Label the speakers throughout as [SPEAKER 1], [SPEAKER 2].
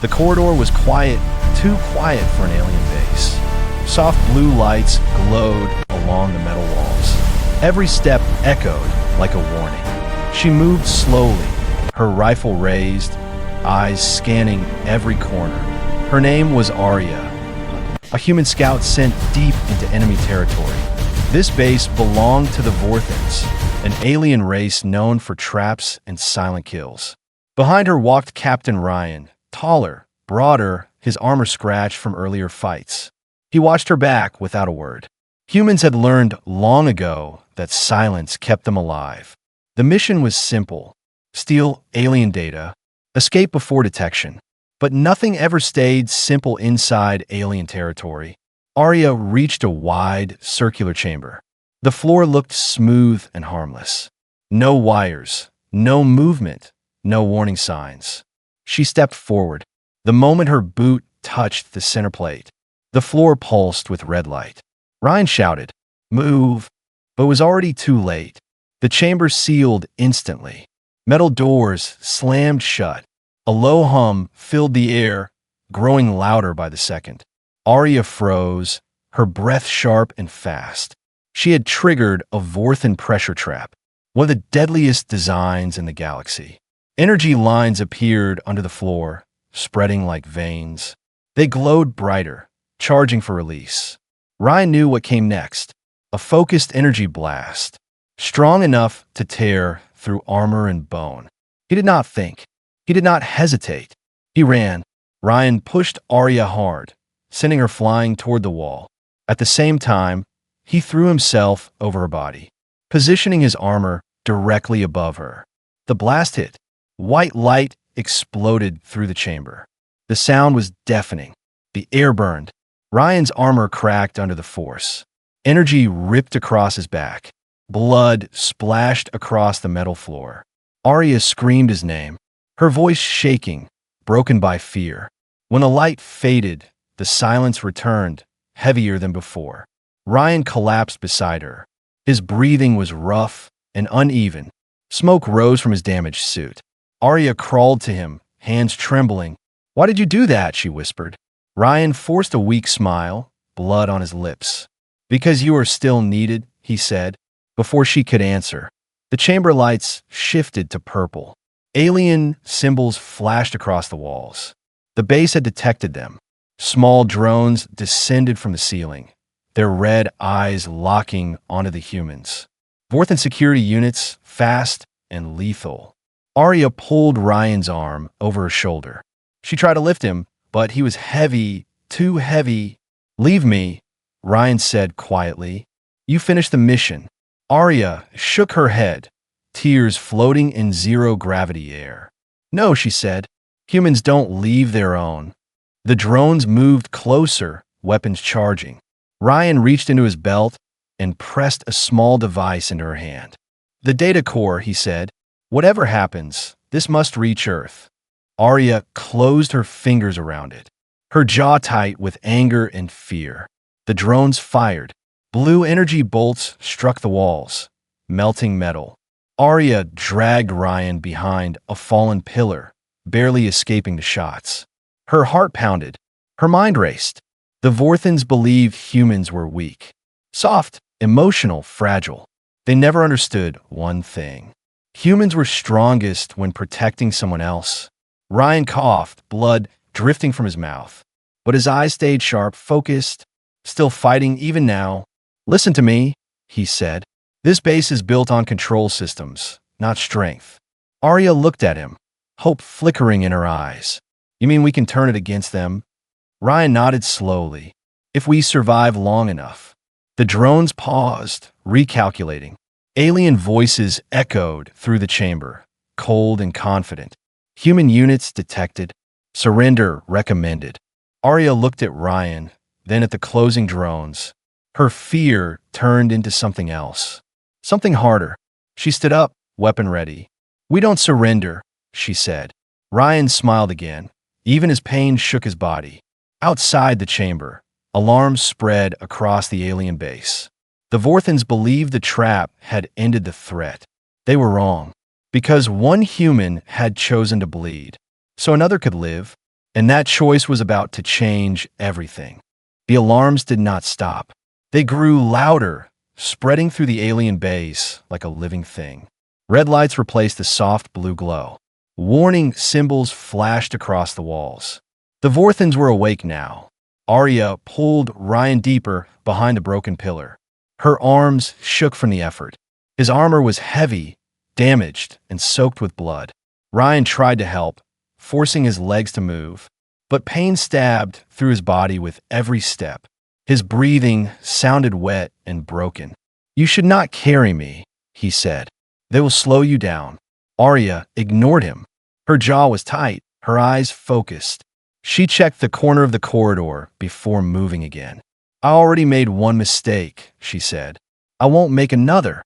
[SPEAKER 1] The corridor was quiet, too quiet for an alien base. Soft blue lights glowed along the metal walls. Every step echoed like a warning. She moved slowly, her rifle raised, eyes scanning every corner. Her name was Arya, a human scout sent deep into enemy territory. This base belonged to the Vorthens, an alien race known for traps and silent kills. Behind her walked Captain Ryan, taller, broader, his armor scratched from earlier fights. He watched her back without a word. Humans had learned long ago that silence kept them alive. The mission was simple: steal alien data, escape before detection. But nothing ever stayed simple inside alien territory. Arya reached a wide, circular chamber. The floor looked smooth and harmless. No wires, no movement, no warning signs. She stepped forward. The moment her boot touched the center plate, the floor pulsed with red light. Ryan shouted, "Move!" but was already too late. The chamber sealed instantly. Metal doors slammed shut. A low hum filled the air, growing louder by the second. Arya froze, her breath sharp and fast. She had triggered a Vorthen pressure trap, one of the deadliest designs in the galaxy. Energy lines appeared under the floor, spreading like veins. They glowed brighter, charging for release. Ryan knew what came next: a focused energy blast, strong enough to tear through armor and bone. He did not think. He did not hesitate. He ran. Ryan pushed Arya hard, sending her flying toward the wall. At the same time, he threw himself over her body, positioning his armor directly above her. The blast hit. White light exploded through the chamber. The sound was deafening. The air burned. Ryan's armor cracked under the force. Energy ripped across his back. Blood splashed across the metal floor. Arya screamed his name, her voice shaking, broken by fear. When the light faded, the silence returned, heavier than before. Ryan collapsed beside her. His breathing was rough and uneven. Smoke rose from his damaged suit. Arya crawled to him, hands trembling. "Why did you do that?" she whispered. Ryan forced a weak smile, blood on his lips. "Because you are still needed," he said. Before she could answer, the chamber lights shifted to purple. Alien symbols flashed across the walls. The base had detected them. Small drones descended from the ceiling, their red eyes locking onto the humans. Vorthen security units, fast and lethal. Arya pulled Ryan's arm over her shoulder. She tried to lift him, but he was heavy, too heavy. "Leave me," Ryan said quietly. "You finished the mission." Arya shook her head, tears floating in zero-gravity air. "No," she said. "Humans don't leave their own." The drones moved closer, weapons charging. Ryan reached into his belt and pressed a small device into her hand. "The data core," he said. "Whatever happens, this must reach Earth." Arya closed her fingers around it, her jaw tight with anger and fear. The drones fired. Blue energy bolts struck the walls, melting metal. Arya dragged Ryan behind a fallen pillar, barely escaping the shots. Her heart pounded. Her mind raced. The Vorthens believed humans were weak, soft, emotional, fragile. They never understood one thing: humans were strongest when protecting someone else. Ryan coughed, blood drifting from his mouth. But his eyes stayed sharp, focused, still fighting even now. "Listen to me," he said. "This base is built on control systems, not strength." Arya looked at him, hope flickering in her eyes. "You mean we can turn it against them?" Ryan nodded slowly. "If we survive long enough." The drones paused, recalculating. Alien voices echoed through the chamber, cold and confident. Human units detected. Surrender recommended. Arya looked at Ryan, then at the closing drones. Her fear turned into something else. Something harder. She stood up, weapon ready. "We don't surrender," she said. Ryan smiled again. Even his pain shook his body. Outside the chamber, alarms spread across the alien base. The Vorthens believed the trap had ended the threat. They were wrong. Because one human had chosen to bleed, so another could live. And that choice was about to change everything. The alarms did not stop. They grew louder, spreading through the alien base like a living thing. Red lights replaced the soft blue glow. Warning symbols flashed across the walls. The Vorthans were awake now. Arya pulled Ryan deeper behind a broken pillar. Her arms shook from the effort. His armor was heavy, damaged, and soaked with blood. Ryan tried to help, forcing his legs to move, but pain stabbed through his body with every step. His breathing sounded wet and broken. "You should not carry me," he said. "They will slow you down." Arya ignored him. Her jaw was tight, her eyes focused. She checked the corner of the corridor before moving again. "I already made one mistake," she said. "I won't make another."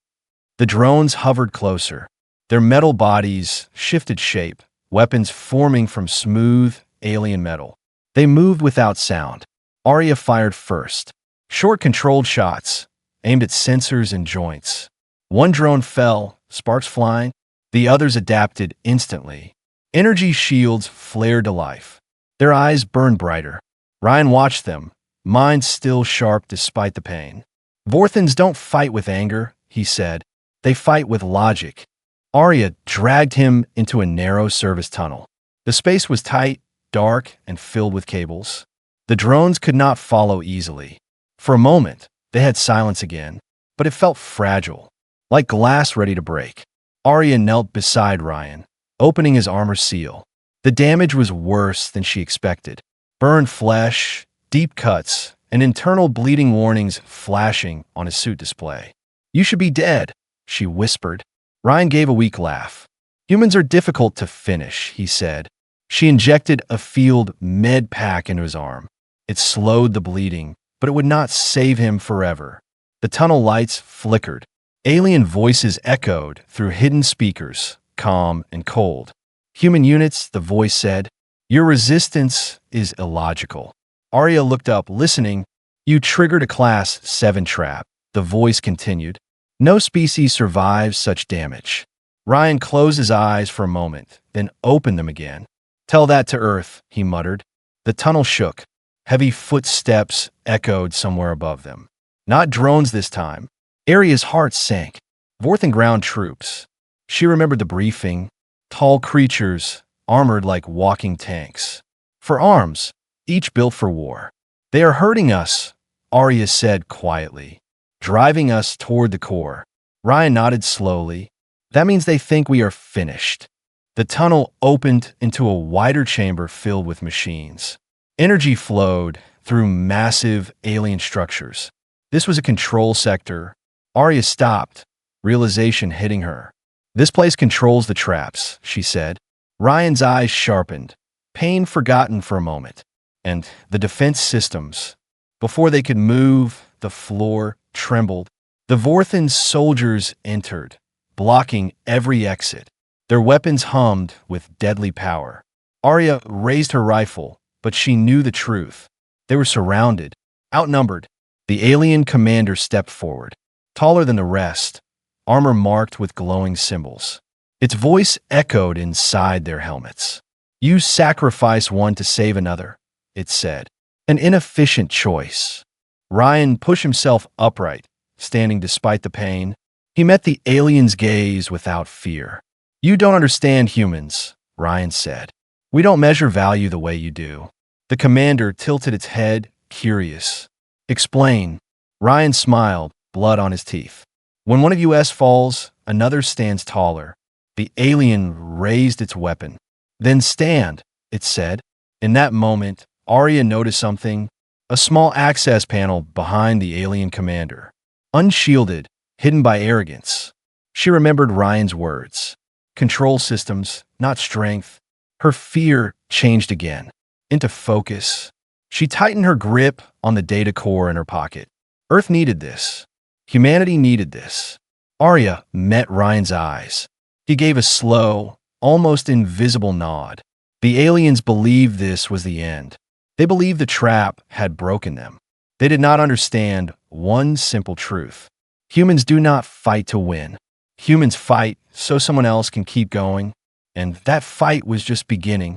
[SPEAKER 1] The drones hovered closer. Their metal bodies shifted shape, weapons forming from smooth, alien metal. They moved without sound. Arya fired first. Short controlled shots, aimed at sensors and joints. One drone fell, sparks flying. The others adapted instantly. Energy shields flared to life. Their eyes burned brighter. Ryan watched them, mind still sharp despite the pain. "Vorthans don't fight with anger," he said. "They fight with logic." Arya dragged him into a narrow service tunnel. The space was tight, dark, and filled with cables. The drones could not follow easily. For a moment, they had silence again, but it felt fragile, like glass ready to break. Arya knelt beside Ryan, opening his armor seal. The damage was worse than she expected. Burned flesh, deep cuts, and internal bleeding warnings flashing on his suit display. "You should be dead," she whispered. Ryan gave a weak laugh. "Humans are difficult to finish," he said. She injected a field med pack into his arm. It slowed the bleeding, but it would not save him forever. The tunnel lights flickered. Alien voices echoed through hidden speakers, calm and cold. "Human units," the voice said, "your resistance is illogical." Arya looked up, listening. "You triggered a Class 7 trap," the voice continued. "No species survives such damage." Ryan closed his eyes for a moment, then opened them again. "Tell that to Earth," he muttered. The tunnel shook. Heavy footsteps echoed somewhere above them. Not drones this time. Arya's heart sank. Vorthan ground troops. She remembered the briefing. Tall creatures, armored like walking tanks. For arms, each built for war. "They are hurting us," Arya said quietly. "Driving us toward the core." Ryan nodded slowly. "That means they think we are finished." The tunnel opened into a wider chamber filled with machines. Energy flowed through massive alien structures. This was a control sector. Arya stopped, realization hitting her. "This place controls the traps," she said. Ryan's eyes sharpened, pain forgotten for a moment. "And the defense systems." Before they could move, the floor trembled. The Vorthan soldiers entered, blocking every exit. Their weapons hummed with deadly power. Arya raised her rifle, but she knew the truth. They were surrounded, outnumbered. The alien commander stepped forward, taller than the rest, armor marked with glowing symbols. Its voice echoed inside their helmets. "You sacrifice one to save another," it said. "An inefficient choice." Ryan pushed himself upright, standing despite the pain. He met the alien's gaze without fear. "You don't understand humans," Ryan said. "We don't measure value the way you do." The commander tilted its head, curious. "Explain." Ryan smiled, blood on his teeth. "When one of us falls, another stands taller." The alien raised its weapon. "Then stand," it said. In that moment, Arya noticed something, a small access panel behind the alien commander. Unshielded, hidden by arrogance. She remembered Ryan's words. Control systems, not strength. Her fear changed again, into focus. She tightened her grip on the data core in her pocket. Earth needed this. Humanity needed this. Arya met Ryan's eyes. He gave a slow, almost invisible nod. The aliens believed this was the end. They believed the trap had broken them. They did not understand one simple truth. Humans do not fight to win. Humans fight so someone else can keep going. And that fight was just beginning.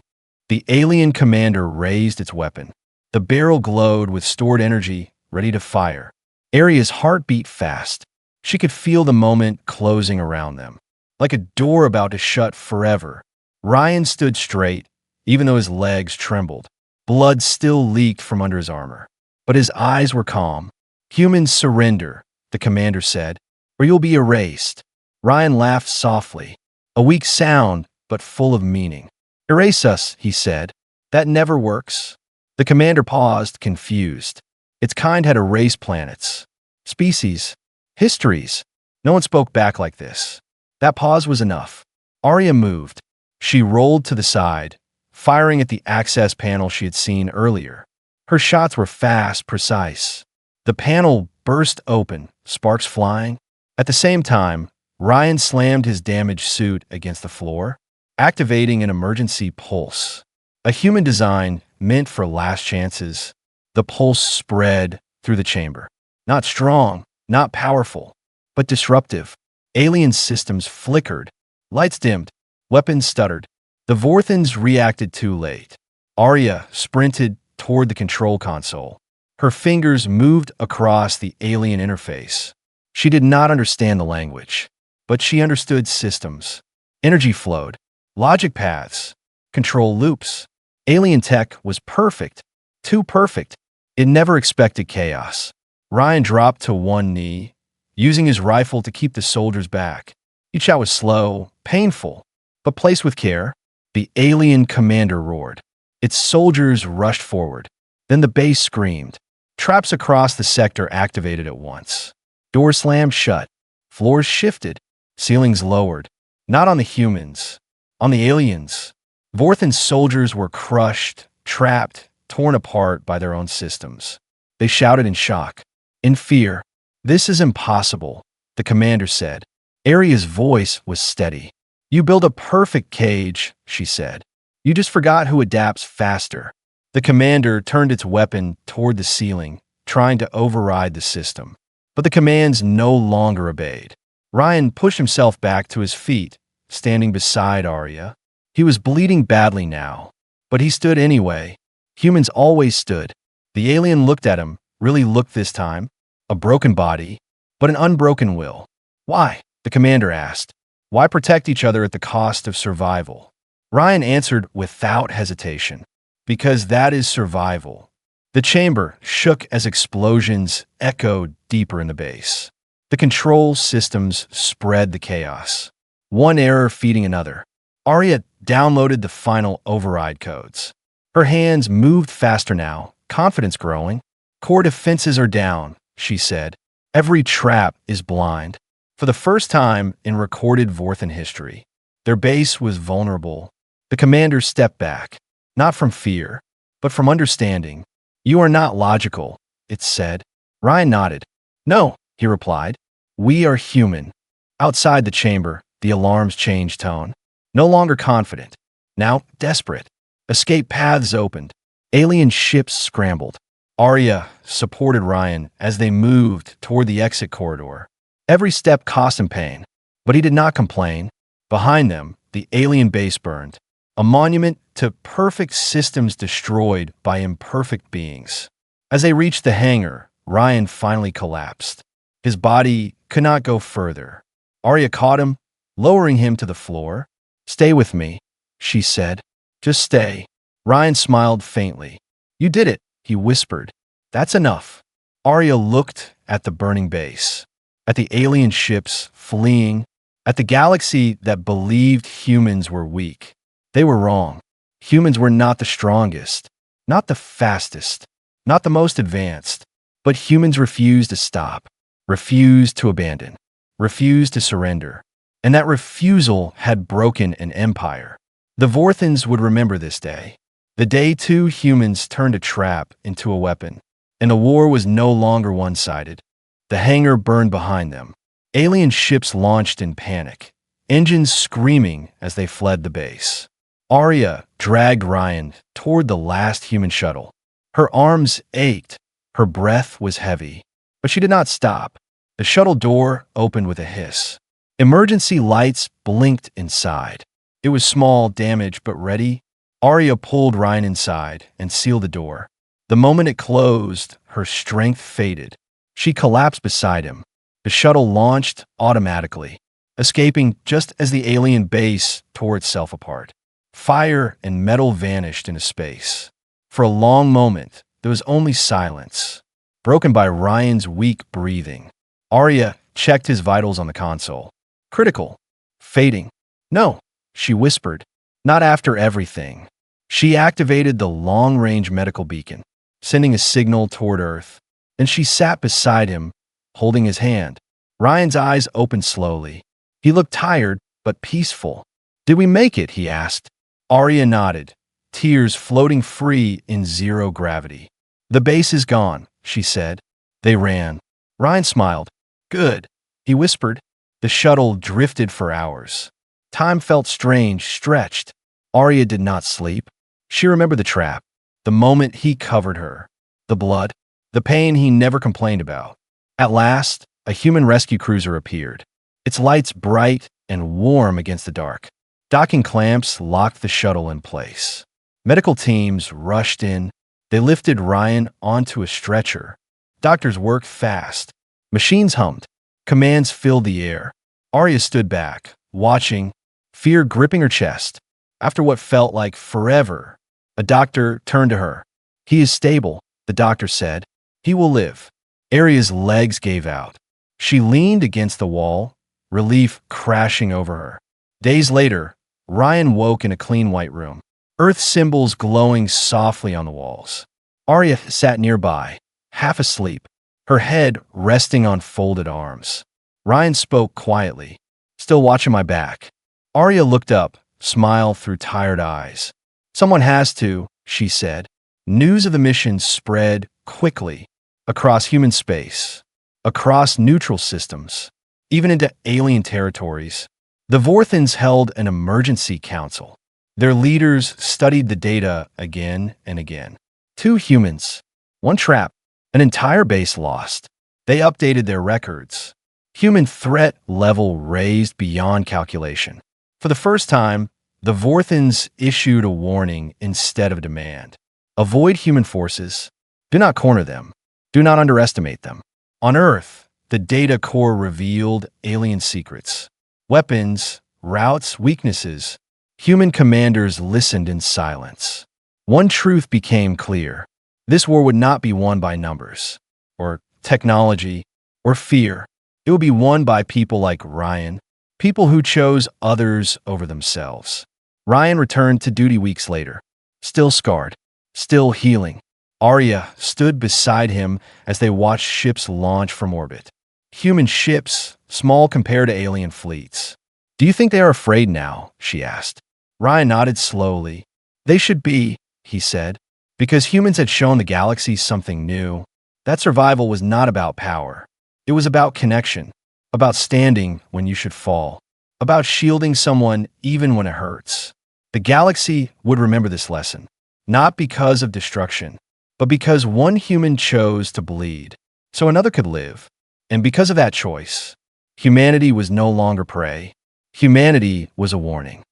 [SPEAKER 1] The alien commander raised its weapon. The barrel glowed with stored energy, ready to fire. Aria's heart beat fast. She could feel the moment closing around them, like a door about to shut forever. Ryan stood straight, even though his legs trembled. Blood still leaked from under his armor. But his eyes were calm. "Humans surrender," the commander said, "or you'll be erased." Ryan laughed softly. A weak sound, but full of meaning. "Erase us," he said. "That never works." The commander paused, confused. Its kind had erased planets, species, histories. No one spoke back like this. That pause was enough. Arya moved. She rolled to the side, firing at the access panel she had seen earlier. Her shots were fast, precise. The panel burst open, sparks flying. At the same time, Ryan slammed his damaged suit against the floor, activating an emergency pulse. A human design meant for last chances. The pulse spread through the chamber. Not strong, not powerful, but disruptive. Alien systems flickered. Lights dimmed. Weapons stuttered. The Vorthans reacted too late. Arya sprinted toward the control console. Her fingers moved across the alien interface. She did not understand the language, but she understood systems. Energy flowed. Logic paths. Control loops. Alien tech was perfect. Too perfect. It never expected chaos. Ryan dropped to one knee, using his rifle to keep the soldiers back. Each shot was slow, painful, but placed with care. The alien commander roared. Its soldiers rushed forward. Then the base screamed. Traps across the sector activated at once. Doors slammed shut. Floors shifted. Ceilings lowered. Not on the humans. On the aliens. Vorthan soldiers were crushed, trapped, torn apart by their own systems. They shouted in shock, in fear. "This is impossible," the commander said. Aria's voice was steady. "You build a perfect cage," she said. "You just forgot who adapts faster." The commander turned its weapon toward the ceiling, trying to override the system. But the commands no longer obeyed. Ryan pushed himself back to his feet, standing beside Arya. He was bleeding badly now, but he stood anyway. Humans always stood. The alien looked at him, really looked this time. A broken body, but an unbroken will. "Why?" the commander asked. "Why protect each other at the cost of survival?" Ryan answered without hesitation. "Because that is survival." The chamber shook as explosions echoed deeper in the base. The control systems spread the chaos, one error feeding another. Arya downloaded the final override codes. Her hands moved faster now, confidence growing. "Core defenses are down," she said. "Every trap is blind." For the first time in recorded Vorthan history, their base was vulnerable. The commander stepped back, not from fear, but from understanding. "You are not logical," it said. Ryan nodded. "No," he replied. "We are human." Outside the chamber, the alarms changed tone. No longer confident, now desperate. Escape paths opened. Alien ships scrambled. Arya supported Ryan as they moved toward the exit corridor. Every step cost him pain, but he did not complain. Behind them, the alien base burned, a monument to perfect systems destroyed by imperfect beings. As they reached the hangar, Ryan finally collapsed. His body could not go further. Arya caught him, lowering him to the floor. "Stay with me," she said. "Just stay." Ryan smiled faintly. "You did it," he whispered. "That's enough." Arya looked at the burning base, at the alien ships fleeing, at the galaxy that believed humans were weak. They were wrong. Humans were not the strongest, not the fastest, not the most advanced, but humans refused to stop, refused to abandon, refused to surrender. And that refusal had broken an empire. The Vorthans would remember this day. The day two humans turned a trap into a weapon, and the war was no longer one-sided. The hangar burned behind them. Alien ships launched in panic, engines screaming as they fled the base. Arya dragged Ryan toward the last human shuttle. Her arms ached, her breath was heavy, but she did not stop. The shuttle door opened with a hiss. Emergency lights blinked inside. It was small, damaged, but ready. Arya pulled Ryan inside and sealed the door. The moment it closed, her strength faded. She collapsed beside him. The shuttle launched automatically, escaping just as the alien base tore itself apart. Fire and metal vanished into space. For a long moment, there was only silence, broken by Ryan's weak breathing. Arya checked his vitals on the console. Critical. Fading. No, she whispered. Not after everything. She activated the long-range medical beacon, sending a signal toward Earth. Then she sat beside him, holding his hand. Ryan's eyes opened slowly. He looked tired, but peaceful. Did we make it? He asked. Arya nodded, tears floating free in zero gravity. The base is gone, she said. They ran. Ryan smiled. Good, he whispered. The shuttle drifted for hours. Time felt strange, stretched. Arya did not sleep. She remembered the trap, the moment he covered her, the blood, the pain he never complained about. At last, a human rescue cruiser appeared, its lights bright and warm against the dark. Docking clamps locked the shuttle in place. Medical teams rushed in. They lifted Ryan onto a stretcher. Doctors worked fast. Machines hummed. Commands filled the air. Arya stood back, watching, fear gripping her chest. After what felt like forever, a doctor turned to her. He is stable, the doctor said. He will live. Arya's legs gave out. She leaned against the wall, relief crashing over her. Days later, Ryan woke in a clean white room, Earth symbols glowing softly on the walls. Arya sat nearby, half asleep, her head resting on folded arms. Ryan spoke quietly, still watching my back. Arya looked up, smile through tired eyes. Someone has to, she said. News of the mission spread quickly across human space, across neutral systems, even into alien territories. The Vorthans held an emergency council. Their leaders studied the data again and again. 2 humans, 1 trap, an entire base lost. They updated their records. Human threat level raised beyond calculation. For the first time, the Vorthans issued a warning instead of a demand. Avoid human forces. Do not corner them. Do not underestimate them. On Earth, the data core revealed alien secrets. Weapons, routes, weaknesses. Human commanders listened in silence. One truth became clear. This war would not be won by numbers, or technology, or fear. It would be won by people like Ryan, people who chose others over themselves. Ryan returned to duty weeks later, still scarred, still healing. Arya stood beside him as they watched ships launch from orbit. Human ships, small compared to alien fleets. Do you think they are afraid now? She asked. Ryan nodded slowly. They should be, he said, because humans had shown the galaxy something new. That survival was not about power. It was about connection, about standing when you should fall, about shielding someone even when it hurts. The galaxy would remember this lesson, not because of destruction, but because one human chose to bleed, so another could live. And because of that choice, humanity was no longer prey. Humanity was a warning.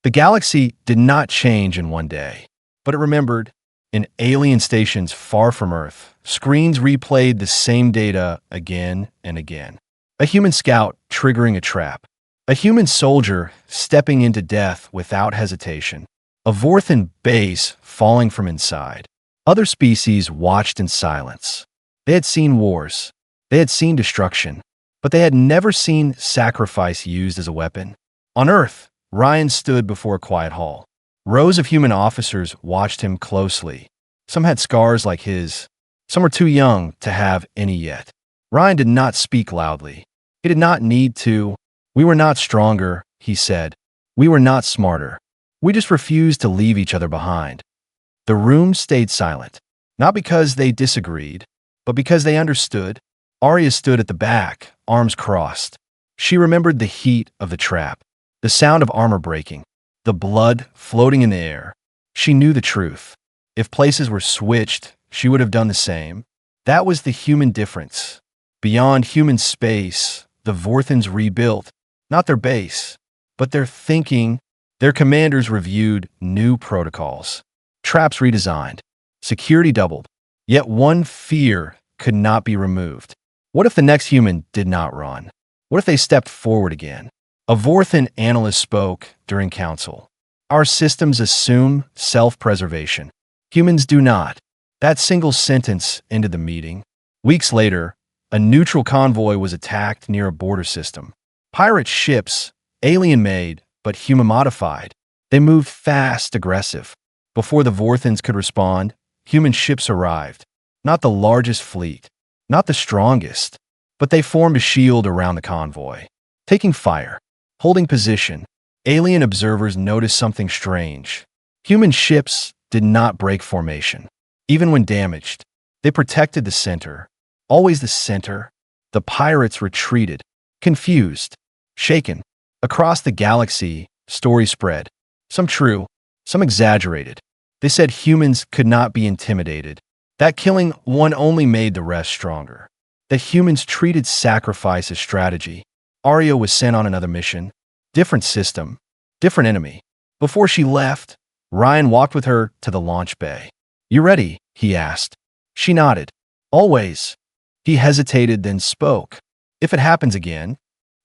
[SPEAKER 1] The galaxy did not change in one day, but it remembered. In alien stations far from Earth, screens replayed the same data again and again. A human scout triggering a trap. A human soldier stepping into death without hesitation. A Vorthan base falling from inside. Other species watched in silence. They had seen wars. They had seen destruction. But they had never seen sacrifice used as a weapon. On Earth, Ryan stood before a quiet hall. Rows of human officers watched him closely. Some had scars like his. Some were too young to have any yet. Ryan did not speak loudly. He did not need to. We were not stronger, he said. We were not smarter. We just refused to leave each other behind. The room stayed silent, not because they disagreed, but because they understood. Arya stood at the back, arms crossed. She remembered the heat of the trap, the sound of armor breaking, the blood floating in the air. She knew the truth. If places were switched, she would have done the same. That was the human difference. Beyond human space, the Vorthans rebuilt, not their base, but their thinking, Their commanders reviewed new protocols. Traps redesigned. Security doubled. Yet one fear could not be removed. What if the next human did not run? What if they stepped forward again? A Vorthan analyst spoke during council. Our systems assume self-preservation. Humans do not. That single sentence ended the meeting. Weeks later, a neutral convoy was attacked near a border system. Pirate ships, alien-made but human-modified. They moved fast, aggressive. Before the Vorthans could respond, human ships arrived. Not the largest fleet, not the strongest, but they formed a shield around the convoy. Taking fire, holding position, alien observers noticed something strange. Human ships did not break formation. Even when damaged, they protected the center. Always the center. The pirates retreated, confused, shaken. Across the galaxy, stories spread. Some true, some exaggerated. They said humans could not be intimidated. That killing one only made the rest stronger. That humans treated sacrifice as strategy. Arya was sent on another mission. Different system, different enemy. Before she left, Ryan walked with her to the launch bay. "You ready?" he asked. She nodded. "Always." He hesitated, then spoke. "If it happens again."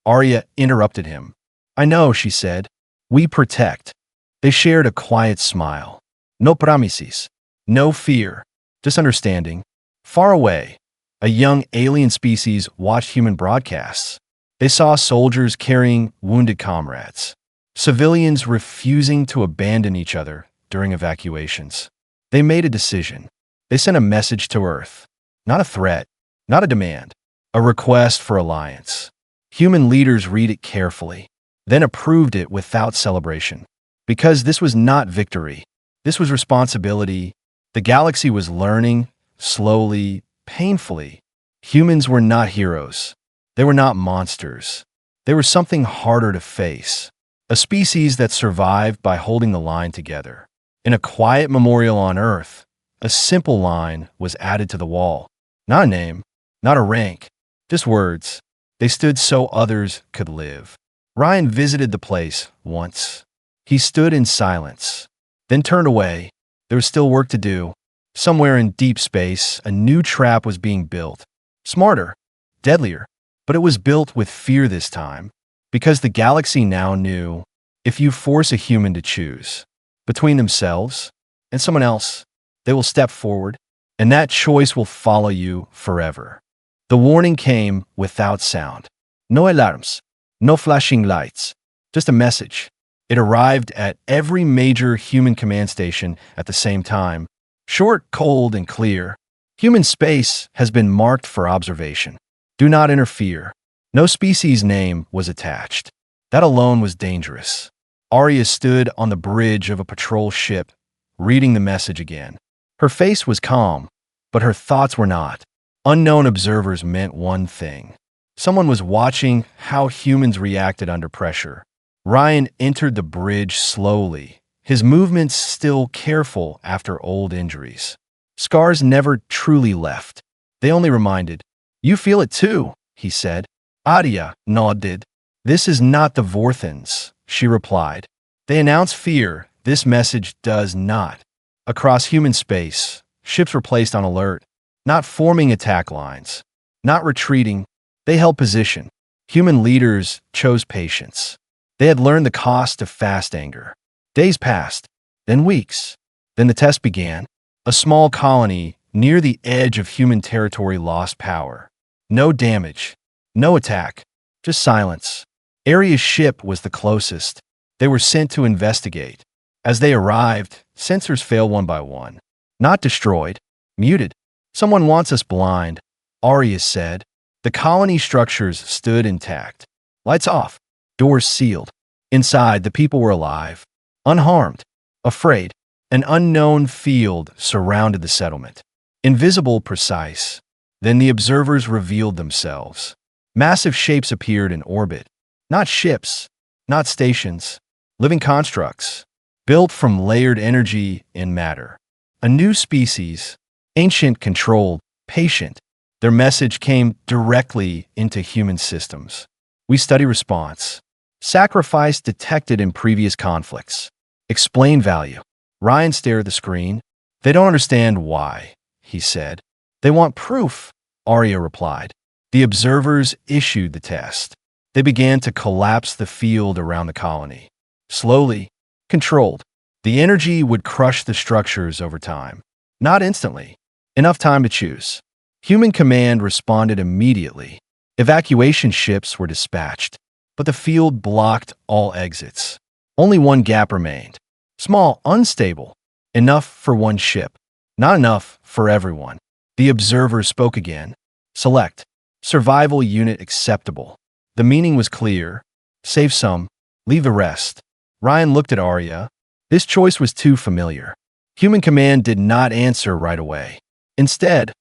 [SPEAKER 1] Arya interrupted him. "I know," she said. "We protect." They shared a quiet smile. No promises. No fear. Just understanding. Far away, a young alien species watched human broadcasts. They saw soldiers carrying wounded comrades. Civilians refusing to abandon each other during evacuations. They made a decision. They sent a message to Earth. Not a threat, not a demand, a request for alliance. Human leaders read it carefully, then approved it without celebration. Because this was not victory. This was responsibility. The galaxy was learning, slowly, painfully. Humans were not heroes. They were not monsters. They were something harder to face. A species that survived by holding the line together. In a quiet memorial on Earth, a simple line was added to the wall. Not a name, not a rank, just words. They stood so others could live. Ryan visited the place once. He stood in silence, then turned away. There was still work to do. Somewhere in deep space, a new trap was being built. Smarter, deadlier, but it was built with fear this time, because the galaxy now knew if you force a human to choose between themselves and someone else, they will step forward, and that choice will follow you forever. The warning came without sound. No alarms, no flashing lights, just a message. It arrived at every major human command station at the same time. Short, cold, and clear. Human space has been marked for observation. Do not interfere. No species name was attached. That alone was dangerous. Arya stood on the bridge of a patrol ship, reading the message again. Her face was calm, but her thoughts were not. Unknown observers meant one thing. Someone was watching how humans reacted under pressure. Ryan entered the bridge slowly, his movements still careful after old injuries. Scars never truly left. They only reminded. "You feel it too," he said. Arya nodded. "This is not the Vorthans," she replied. "They announce fear. This message does not." Across human space, ships were placed on alert, not forming attack lines, not retreating. They held position. Human leaders chose patience. They had learned the cost of fast anger. Days passed, then weeks. Then the test began. A small colony near the edge of human territory lost power. No damage, no attack, just silence. Arya's ship was the closest. They were sent to investigate. As they arrived, sensors failed one by one. Not destroyed, muted. "Someone wants us blind," Arya said. The colony structures stood intact. Lights off, doors sealed. Inside, the people were alive, unharmed, afraid. An unknown field surrounded the settlement. Invisible, precise. Then the observers revealed themselves. Massive shapes appeared in orbit. Not ships, not stations, living constructs, built from layered energy and matter. A new species, ancient, controlled, patient. Their message came directly into human systems. "We study response. Sacrifice detected in previous conflicts. Explain value. Ryan stared at the screen. They don't understand why, he said. They want proof, Arya replied. The observers issued the test. They began to collapse the field around the colony. Slowly, controlled. The energy would crush the structures over time. Not instantly. Enough time to choose. Human command responded immediately. Evacuation ships were dispatched, but the field blocked all exits. Only one gap remained. Small, unstable. Enough for one ship. Not enough for everyone. The observer spoke again. Select. Survival unit acceptable. The meaning was clear. Save some, leave the rest. Ryan looked at Arya. This choice was too familiar. Human command did not answer right away. Instead,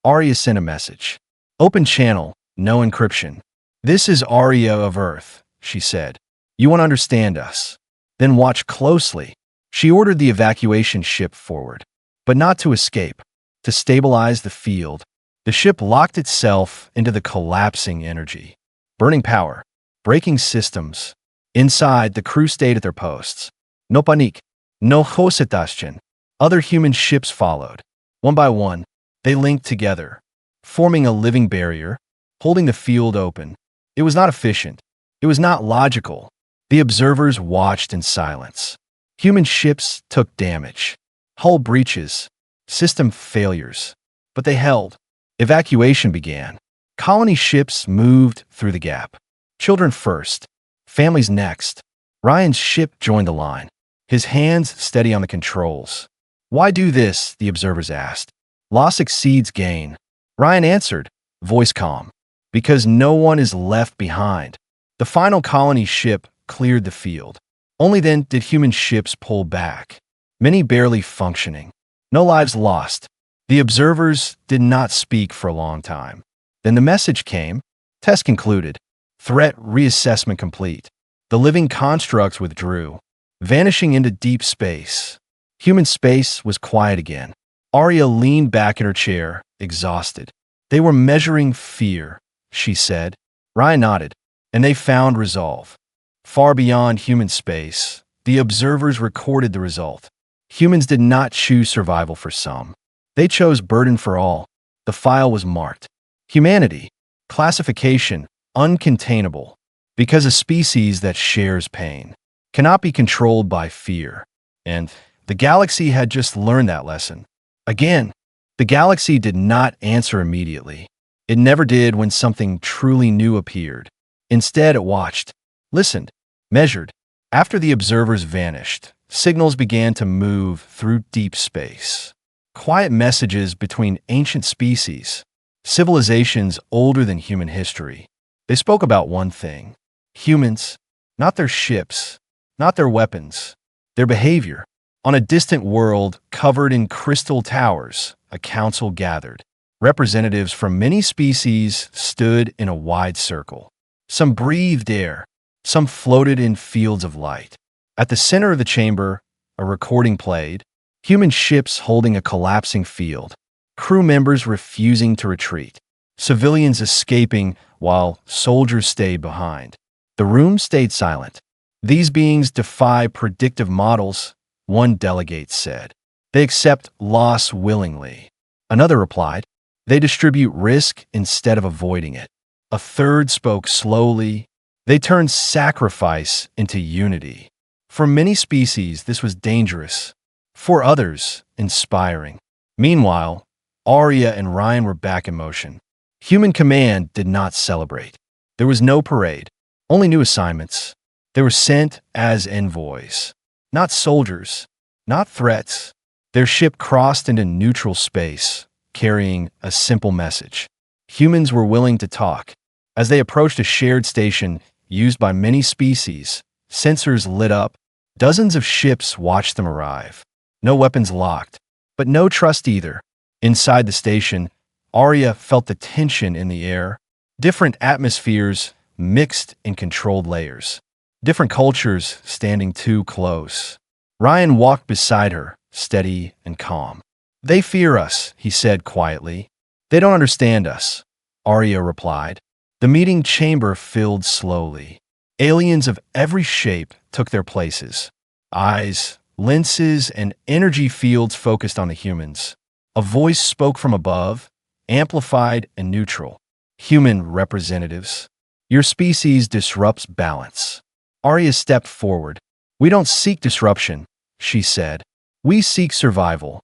[SPEAKER 1] Arya sent a message. Open channel, no encryption. This is Arya of Earth, she said. You want to understand us. Then watch closely. She ordered the evacuation ship forward, but not to escape, to stabilize the field. The ship locked itself into the collapsing energy. Burning power, breaking systems. Inside, the crew stayed at their posts. No panique, no hesitation. Other human ships followed. One by one, they linked together, forming a living barrier, holding the field open. It was not efficient. It was not logical. The observers watched in silence. Human ships took damage. Hull breaches, system failures. But they held. Evacuation began. Colony ships moved through the gap. Children first, families next. Ryan's ship joined the line, his hands steady on the controls. Why do this? The observers asked. Loss exceeds gain. Ryan answered, voice calm. Because no one is left behind. The final colony ship cleared the field. Only then did human ships pull back, many barely functioning. No lives lost. The observers did not speak for a long time. Then the message came. Test concluded. Threat reassessment complete. The living constructs withdrew, vanishing into deep space. Human space was quiet again. Arya leaned back in her chair, exhausted. They were measuring fear, she said. Ryan nodded, and they found resolve. Far beyond human space, the observers recorded the result. Humans did not choose survival for some. They chose burden for all. The file was marked. Humanity. Classification. Uncontainable. Because a species that shares pain cannot be controlled by fear. And the galaxy had just learned that lesson. Again, the galaxy did not answer immediately. It never did when something truly new appeared. Instead, it watched, listened, measured. After the observers vanished, signals began to move through deep space. Quiet messages between ancient species, civilizations older than human history. They spoke about one thing. Humans, not their ships, not their weapons, their behavior. On a distant world covered in crystal towers, a council gathered. Representatives from many species stood in a wide circle. Some breathed air, some floated in fields of light. At the center of the chamber, a recording played, human ships holding a collapsing field, crew members refusing to retreat, civilians escaping while soldiers stayed behind. The room stayed silent. These beings defy predictive models, one delegate said. They accept loss willingly. Another replied, they distribute risk instead of avoiding it. A third spoke slowly. They turned sacrifice into unity. For many species, this was dangerous. For others, inspiring. Meanwhile, Arya and Ryan were back in motion. Human command did not celebrate. There was no parade, only new assignments. They were sent as envoys. Not soldiers, not threats. Their ship crossed into neutral space, carrying a simple message. Humans were willing to talk. As they approached a shared station used by many species, sensors lit up. Dozens of ships watched them arrive. No weapons locked, but no trust either. Inside the station, Arya felt the tension in the air. Different atmospheres mixed in controlled layers. Different cultures standing too close. Ryan walked beside her, steady and calm. They fear us, he said quietly. They don't understand us, Arya replied. The meeting chamber filled slowly. Aliens of every shape took their places. Eyes, lenses, and energy fields focused on the humans. A voice spoke from above, amplified and neutral. Human representatives. Your species disrupts balance. Arya stepped forward. We don't seek disruption, she said. We seek survival.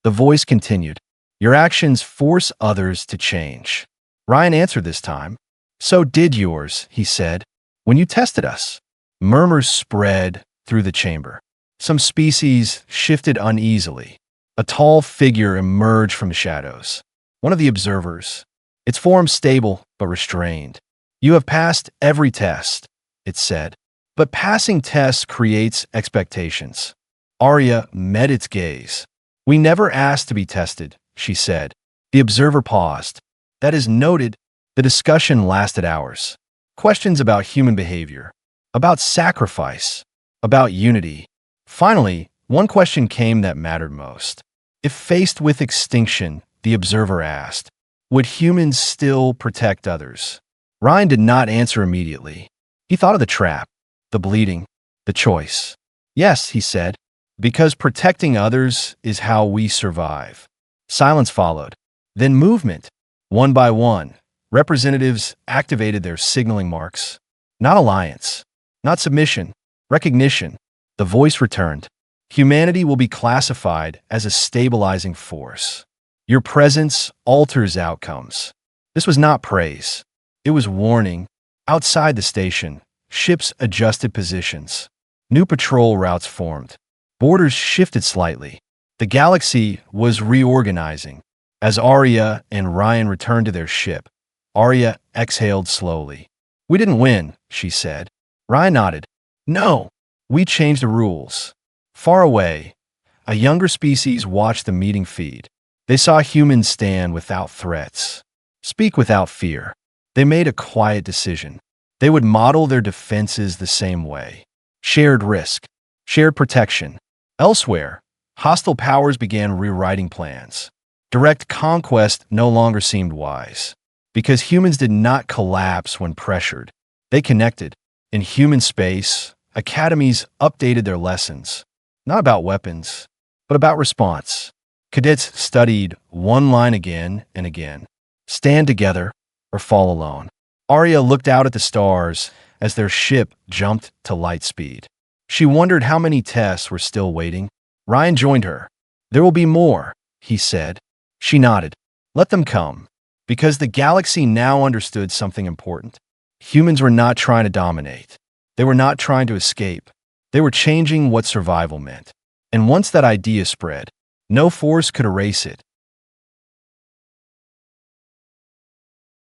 [SPEAKER 1] The voice continued. Your actions force others to change. Ryan answered this time. So did yours, he said, when you tested us. Murmurs spread through the chamber. Some species shifted uneasily. A tall figure emerged from the shadows. One of the observers. Its form stable but restrained. You have passed every test, it said. But passing tests creates expectations. Arya met its gaze. We never asked to be tested, she said. The observer paused. That is noted. The discussion lasted hours. Questions about human behavior, about sacrifice, about unity. Finally, one question came that mattered most. If faced with extinction, the observer asked, would humans still protect others? Ryan did not answer immediately. He thought of the trap, the bleeding, the choice. Yes, he said, because protecting others is how we survive. Silence followed. Then movement. One by one, representatives activated their signaling marks. Not alliance, not submission, recognition. The voice returned. Humanity will be classified as a stabilizing force. Your presence alters outcomes. This was not praise. It was warning. Outside the station, ships adjusted positions. New patrol routes formed. Borders shifted slightly. The galaxy was reorganizing. As Arya and Ryan returned to their ship, Arya exhaled slowly. We didn't win, she said. Ryan nodded. No, we changed the rules. Far away, a younger species watched the meeting feed. They saw humans stand without threats, speak without fear. They made a quiet decision. They would model their defenses the same way. Shared risk, shared protection. Elsewhere, hostile powers began rewriting plans. Direct conquest no longer seemed wise. Because humans did not collapse when pressured. They connected. In human space, academies updated their lessons. Not about weapons, but about response. Cadets studied one line again and again. Stand together or fall alone. Arya looked out at the stars as their ship jumped to light speed. She wondered how many tests were still waiting. Ryan joined her. There will be more, he said. She nodded. Let them come. Because the galaxy now understood something important. Humans were not trying to dominate. They were not trying to escape. They were changing what survival meant. And once that idea spread, no force could erase it.